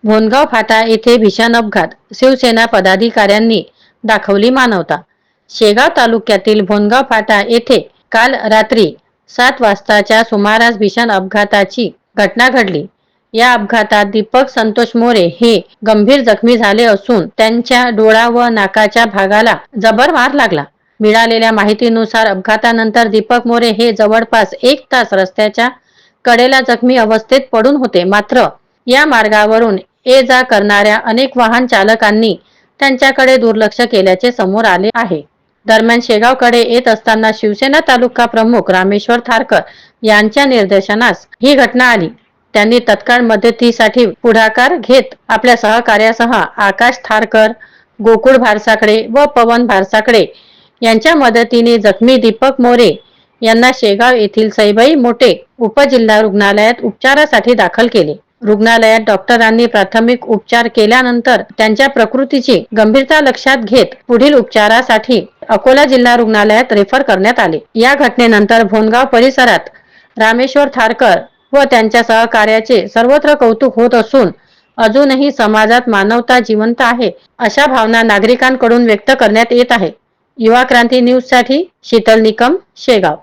भोनगाव फाटा येथे भीषण अपघात, शिवसेना पदाधिकाऱ्यांनी दाखवली मानवता। शेगाव तालुक्यातील भोनगाव फाटा येथे काल रात्री 7 वाजताच्या सुमारास भीषण अपघाताची घटना घडली। या अपघातात दीपक संतोष मोरे हे गंभीर जखमी झाले असून त्यांच्या डोळा व नाकाच्या भागाला जबर मार लागला। मिळालेल्या माहितीनुसार अपघातानंतर दीपक मोरे हे जवळपास 1 तास रस्त्याच्या कडेला जखमी अवस्थेत पडून होते। मात्र या मार्गावरून ये जा करणाऱ्या अनेक वाहन चालकांनी त्यांच्याकडे दुर्लक्ष केल्याचे समोर आले आहे। दरम्यान शेगावकडे येत असताना शिवसेना तालुका प्रमुख रामेश्वर थारकर यांच्या निर्देशनास ही घटना आली। त्यांनी तत्काळ मदतीसाठी पुढाकार घेत आपल्या सहकार्यासह आकाश थारकर, गोकुळ भारसाकडे व पवन भारसाकडे यांच्या मदतीने जखमी दीपक मोरे यांना शेगाव येथील सईबाई मोटे उपजिल्हा रुग्णालयात उपचारासाठी दाखल केले। रुग्णालयात डॉक्टरांनी प्राथमिक उपचार केल्यानंतर त्यांच्या प्रकृतीची गंभीरता लक्षात घेत पुढील उपचारासाठी अकोला जिल्हा रुग्णालयात रेफर करण्यात आले। या घटनेनंतर भोनगाव परिसरात रामेश्वर थारकर व त्यांच्या सहकार्याचे सर्वत्र कौतुक होत असून अजूनही समाजात मानवता जिवंत आहे अशा भावना नागरिकांकडून व्यक्त करण्यात येत आहे। युवा क्रांती न्यूज साठी शीतल निकम, शेगाव।